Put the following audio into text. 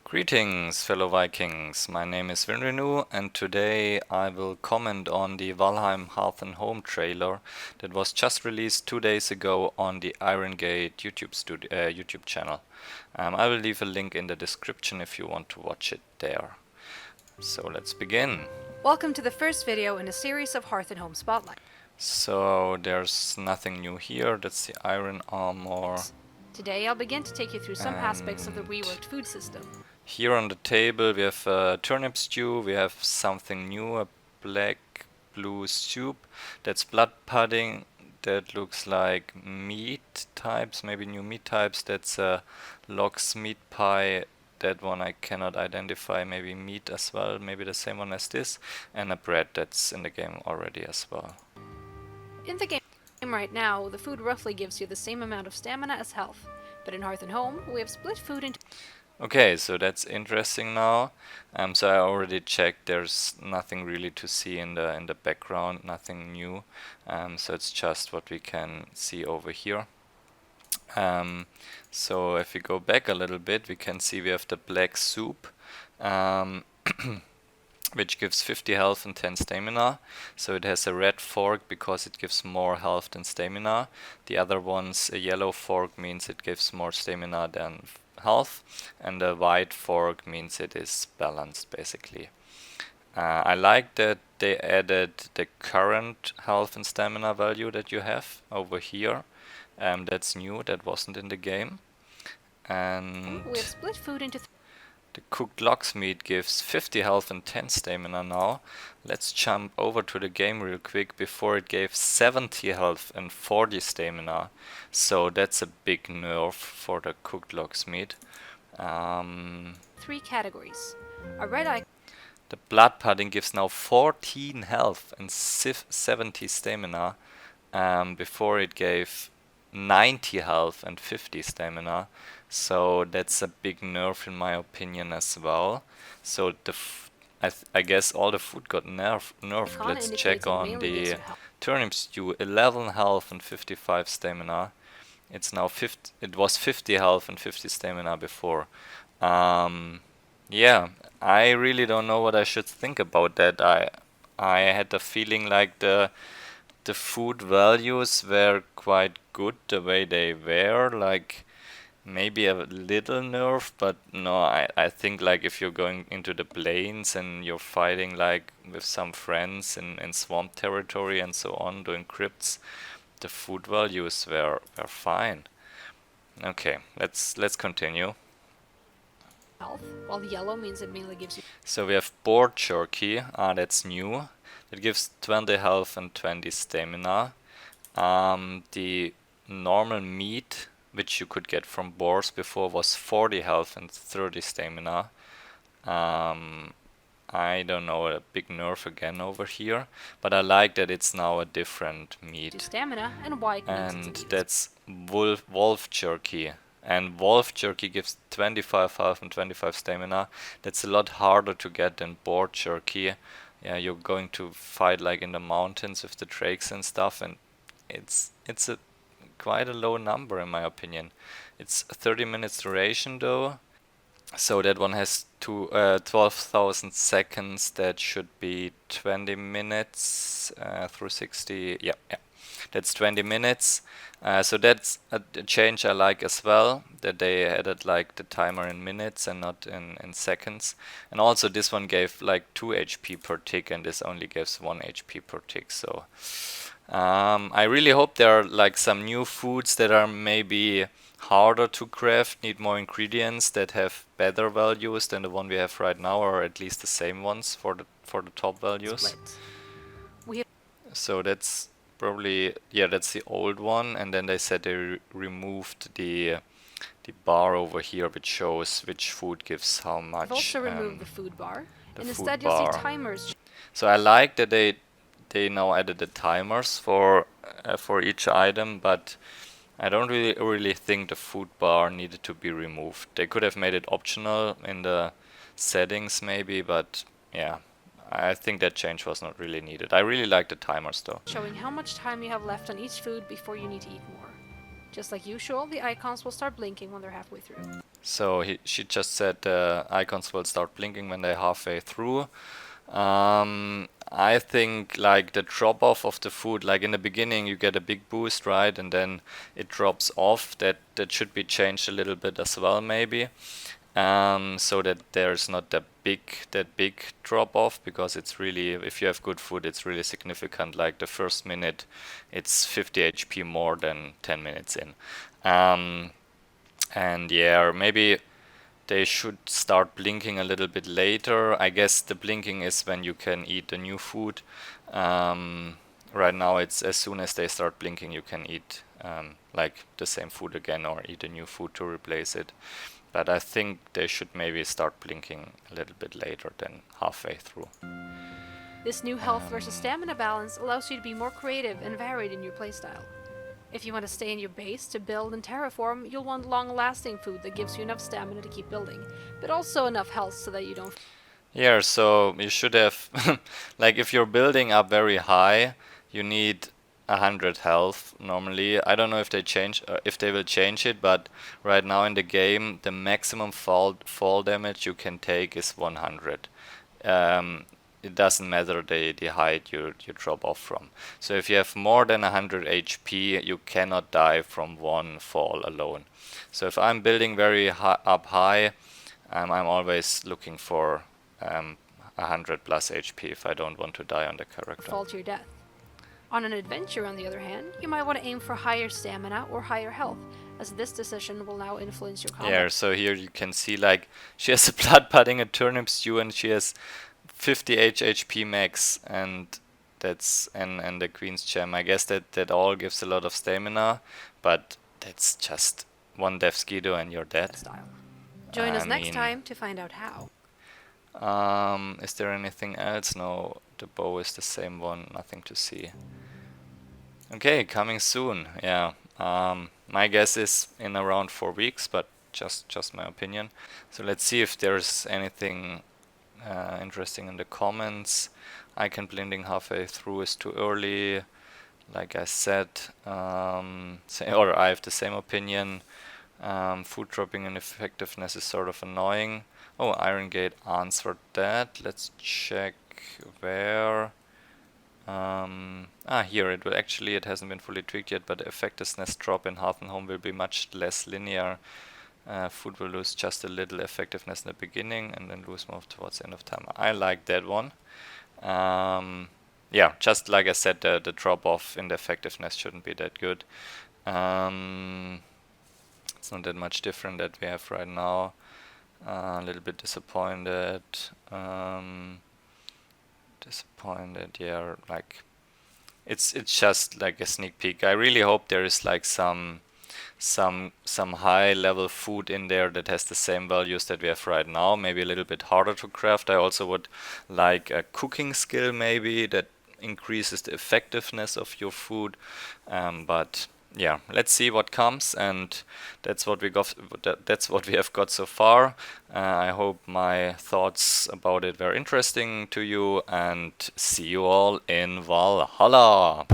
Greetings, fellow Vikings. My name is Vinrenu, and today I will comment on the Valheim Hearth and Home trailer that was just released 2 days ago on the IronGate YouTube channel. I will leave a link in the description if you want to watch it there. So let's begin. Welcome to the first video in a series of Hearth and Home Spotlight. So there's nothing new here. That's the iron armor. Today I'll begin to take you through some aspects of the reworked food system. Here on the table we have a turnip stew, we have something new, a black blue soup. That's blood pudding, that looks like meat types, maybe new meat types. That's a lox meat pie, that one I cannot identify, maybe meat as well, maybe the same one as this. And a bread that's in the game already as well. In the game right now, the food roughly gives you the same amount of stamina as health, but in Hearth and Home we have split food into... Okay, so that's interesting now. So I already checked. There's nothing really to see in the background, nothing new. So it's just what we can see over here. So if we go back a little bit, we can see we have the black soup, which gives 50 health and 10 stamina. So it has a red fork because it gives more health than stamina. The other one's a yellow fork means it gives more stamina than health, and the white fork means it is balanced basically. I like that they added the current health and stamina value that you have over here. That's new, that wasn't in the game. And we have split food into... the cooked lox meat gives 50 health and 10 stamina now. Let's jump over to the game real quick. Before it gave 70 health and 40 stamina. So that's a big nerf for the cooked lox meat. 3 categories. A red icon. The blood pudding gives now 14 health and 70 stamina. Before it gave 90 health and 50 stamina. So that's a big nerf in my opinion as well. So I guess all the food got nerfed. Let's check on the turnip stew. 11 health and 55 stamina. It's now 50. It was 50 health and 50 stamina before. Yeah, I really don't know what I should think about that. I had the feeling like the food values were quite good the way they were, like maybe a little nerf, but no, I think like if you're going into the plains and you're fighting like with some friends in swamp territory and so on, doing crypts, the food values were fine. Okay, let's continue. Health, while the yellow means it mainly gives you... So we have boar jerky, that's new. It gives 20 health and 20 stamina. The normal meat, which you could get from boars before, was 40 health and 30 stamina. I don't know, a big nerf again over here, but I like that it's now a different meat. Stamina and white, and that's wolf jerky. And wolf jerky gives 25 health and 25 stamina. That's a lot harder to get than boar jerky. Yeah, you're going to fight like in the mountains with the drakes and stuff, and it's a quite a low number in my opinion. It's 30 minutes duration though, so that one has 12,000 seconds. That should be 20 minutes through 60. Yeah, that's 20 minutes. So that's a change I like as well, that they added like the timer in minutes and not in seconds. And also this one gave like 2 HP per tick, and this only gives 1 HP per tick. So I really hope there are like some new foods that are maybe harder to craft, need more ingredients, that have better values than the one we have right now, or at least the same ones for the top values. So that's probably, yeah, that's the old one, and then they said they removed the bar over here, which shows which food gives how much. They've also removed the food bar, and instead you'll see timers. So I like that they now added the timers for each item, but I don't really think the food bar needed to be removed. They could have made it optional in the settings maybe, but yeah, I think that change was not really needed. I really like the timers though. Showing how much time you have left on each food before you need to eat more. Just like usual, the icons will start blinking when they're halfway through. So she just said the icons will start blinking when they're halfway through. I think like the drop off of the food, like in the beginning you get a big boost, right? And then it drops off. That should be changed a little bit as well, maybe. So that there's not that big drop off, because it's really, if you have good food, it's really significant. Like the first minute, it's 50 HP more than 10 minutes in. And yeah, maybe they should start blinking a little bit later. I guess the blinking is when you can eat the new food. Right now, it's as soon as they start blinking, you can eat like the same food again or eat a new food to replace it. But I think they should maybe start blinking a little bit later than halfway through. This new health versus stamina balance allows you to be more creative and varied in your playstyle. If you want to stay in your base to build and terraform, you'll want long-lasting food that gives you enough stamina to keep building, but also enough health so that you don't... Yeah, so you should have, like if you're building up very high, you need 100 health normally. I don't know if they will change it, but right now in the game, the maximum fall damage you can take is 100. It doesn't matter the height you drop off from. So if you have more than 100 HP, you cannot die from one fall alone. So if I'm building very up high, I'm always looking for 100 plus HP if I don't want to die on the character. fall to your death. On an adventure, on the other hand, you might want to aim for higher stamina or higher health, as this decision will now influence your combat. Yeah, so here you can see like she has a blood pudding, a turnip stew, and she has 50 HP max, and that's and the Queen's Gem. I guess that all gives a lot of stamina, but that's just one death skido and you're dead. Style. Join us next time to find out how. Is there anything else? No, the bow is the same one, nothing to see. Okay, coming soon, yeah. My guess is in around 4 weeks, but just my opinion. So let's see if there's anything interesting in the comments. Icon blending halfway through is too early, like I said, or I have the same opinion. Food dropping and effectiveness is sort of annoying. Oh, IronGate answered that. Let's check where. Here it will actually, it hasn't been fully tweaked yet, but the effectiveness drop in Hearth and Home will be much less linear. Food will lose just a little effectiveness in the beginning and then lose more towards the end of time. I like that one. Yeah, just like I said, the drop off in the effectiveness shouldn't be that good. It's not that much different that we have right now. A little bit disappointed. Disappointed, yeah, like it's just like a sneak peek. I really hope there is like some high level food in there that has the same values that we have right now, maybe a little bit harder to craft. I also would like a cooking skill maybe that increases the effectiveness of your food, but yeah, let's see what comes, and that's what we got. That's what we have got so far. I hope my thoughts about it were interesting to you, and see you all in Valhalla.